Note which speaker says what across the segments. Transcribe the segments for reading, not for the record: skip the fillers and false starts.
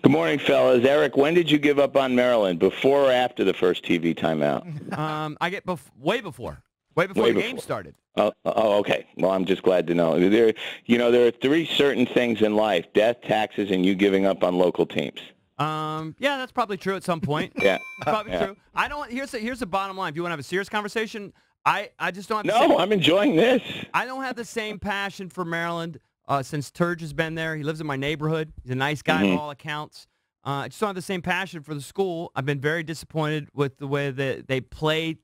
Speaker 1: Good morning, fellas. Eric, when did you give up on Maryland? Before or after the first TV timeout?
Speaker 2: I get way before the game started.
Speaker 1: Oh, okay. Well, I'm just glad to know. There are three certain things in life: death, taxes, and you giving up on local teams.
Speaker 2: Yeah, that's probably true at some point.
Speaker 1: Yeah,
Speaker 2: probably
Speaker 1: yeah.
Speaker 2: true. I don't. Here's the bottom line. If you want to have a serious conversation, I just don't.
Speaker 1: No, I'm enjoying this.
Speaker 2: I don't have the same passion for Maryland since Turge has been there. He lives in my neighborhood. He's a nice guy by all accounts. I just don't have the same passion for the school. I've been very disappointed with the way that they played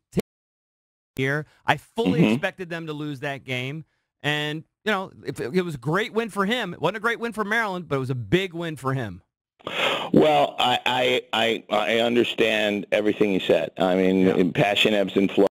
Speaker 2: here. I fully expected them to lose that game. And, it was a great win for him. It wasn't a great win for Maryland, but it was a big win for him.
Speaker 1: Well, I understand everything you said. I mean, passion ebbs and flows.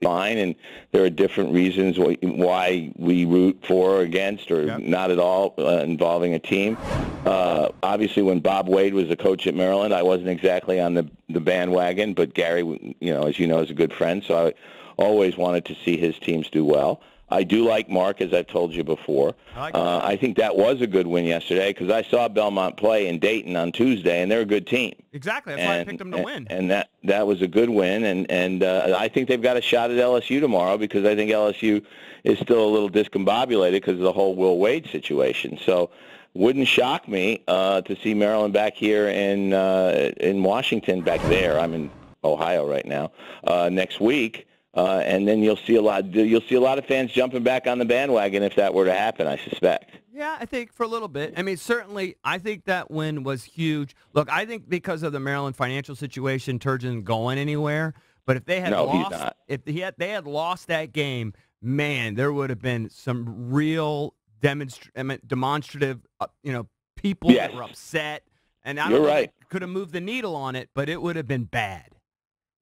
Speaker 1: Fine, and there are different reasons why we root for or against or not at all involving a team. Obviously, when Bob Wade was the coach at Maryland, I wasn't exactly on the bandwagon, but Gary, as you know, is a good friend, so I always wanted to see his teams do well. I do like Mark, as I've told you before. I think that was a good win yesterday because I saw Belmont play in Dayton on Tuesday, and they're a good team.
Speaker 2: Exactly. That's why I picked them to win.
Speaker 1: And that was a good win, and I think they've got a shot at LSU tomorrow because I think LSU is still a little discombobulated because of the whole Will Wade situation. So wouldn't shock me to see Maryland back here in Washington, back there. I'm in Ohio right now, next week. And then you'll see a lot of fans jumping back on the bandwagon if that were to happen, I suspect.
Speaker 2: Yeah, I think for a little bit. I mean, certainly, I think that win was huge. Look, I think because of the Maryland financial situation, Turgeon isn't going anywhere. But if they had they had lost that game, man, there would have been some real demonstrative, people that were upset. And I don't know if they could have moved the needle on it, but it would have been bad.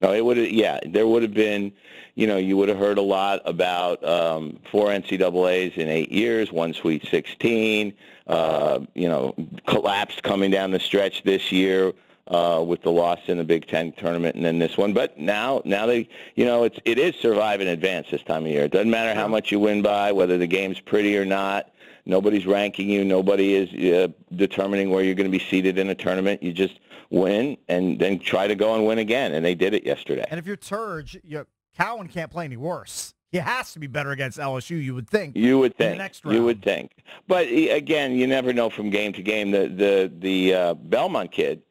Speaker 1: No, it would have. Yeah, there would have been. You would have heard a lot about 4 NCAAs in 8 years, 1 Sweet 16. Collapsed coming down the stretch this year with the loss in the Big Ten tournament, and then this one. But now they, it is survive and advance this time of year. It doesn't matter how much you win by, whether the game's pretty or not. Nobody's ranking you. Nobody is determining where you're going to be seated in a tournament. You just win and then try to go and win again, and they did it yesterday.
Speaker 3: And if you're Turge, Cowan can't play any worse. He has to be better against LSU, you would think.
Speaker 1: You would think.
Speaker 3: In the next round.
Speaker 1: You would think. But, again, you never know from game to game. The Belmont kid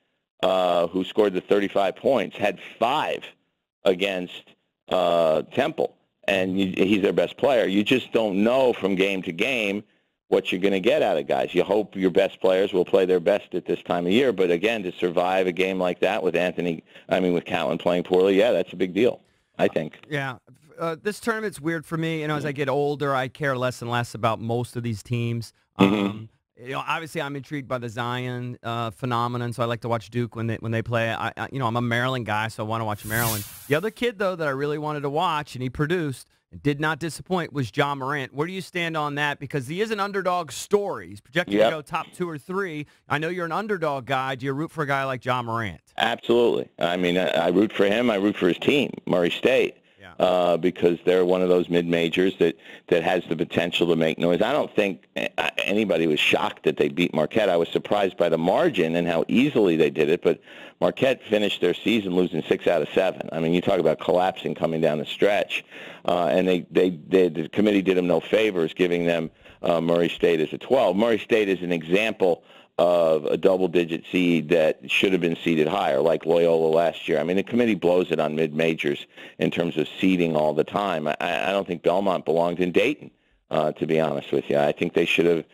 Speaker 1: who scored the 35 points had 5 against Temple, and he's their best player. You just don't know from game to game what you're going to get out of guys. You hope your best players will play their best at this time of year. But, again, to survive a game like that with Cowan playing poorly, that's a big deal, I think.
Speaker 2: Yeah. This tournament's weird for me. As I get older, I care less and less about most of these teams. Obviously, I'm intrigued by the Zion phenomenon, so I like to watch Duke when they play. I'm a Maryland guy, so I want to watch Maryland. The other kid, though, that I really wanted to watch, and he produced – did not disappoint, was John Moran. Where do you stand on that? Because he is an underdog story. He's projected to go top 2 or 3. I know you're an underdog guy. Do you root for a guy like John Morant?
Speaker 1: Absolutely. I mean, I root for him. I root for his team, Murray State, because they're one of those mid-majors that has the potential to make noise. I don't think anybody was shocked that they beat Marquette. I was surprised by the margin and how easily they did it, but Marquette finished their season losing 6 out of 7. I mean, you talk about collapsing coming down the stretch, and the committee did them no favors, giving them Murray State as a 12. Murray State is an example of a double-digit seed that should have been seeded higher, like Loyola last year. I mean, the committee blows it on mid-majors in terms of seeding all the time. I don't think Belmont belonged in Dayton, to be honest with you. I think they should have,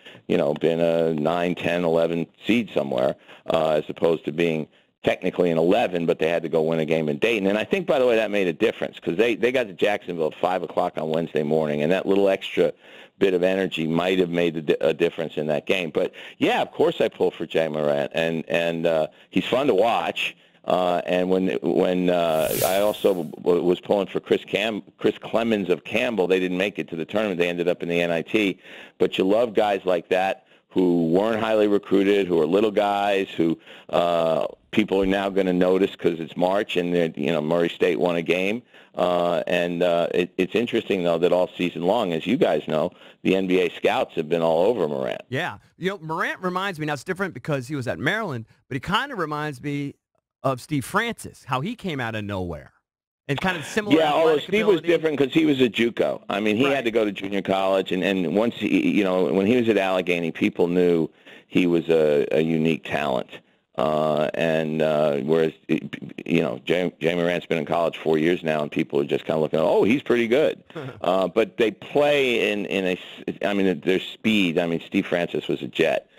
Speaker 1: been a 9, 10, 11 seed somewhere, as opposed to being technically an 11, but they had to go win a game in Dayton. And I think, by the way, that made a difference because they got to Jacksonville at 5 o'clock on Wednesday morning, and that little extra bit of energy might have made a difference in that game. But, yeah, of course I pull for Jay Moran, and he's fun to watch. And when I also was pulling for Chris Clemons of Campbell, they didn't make it to the tournament. They ended up in the NIT. But you love guys like that who weren't highly recruited, who are little guys, who people are now going to notice because it's March and Murray State won a game. It's interesting, though, that all season long, as you guys know, the NBA scouts have been all over Morant.
Speaker 2: Yeah. Morant reminds me, now it's different because he was at Maryland, but he kind of reminds me of Steve Francis, how he came out of nowhere. And kind of similar.
Speaker 1: Yeah, although Steve was different because he was a JUCO. I mean, he had to go to junior college, and once when he was at Allegheny, people knew he was a unique talent. Whereas Jay Morant's been in college 4 years now, and people are just kind of looking, oh, he's pretty good. But they play in their speed. I mean, Steve Francis was a jet.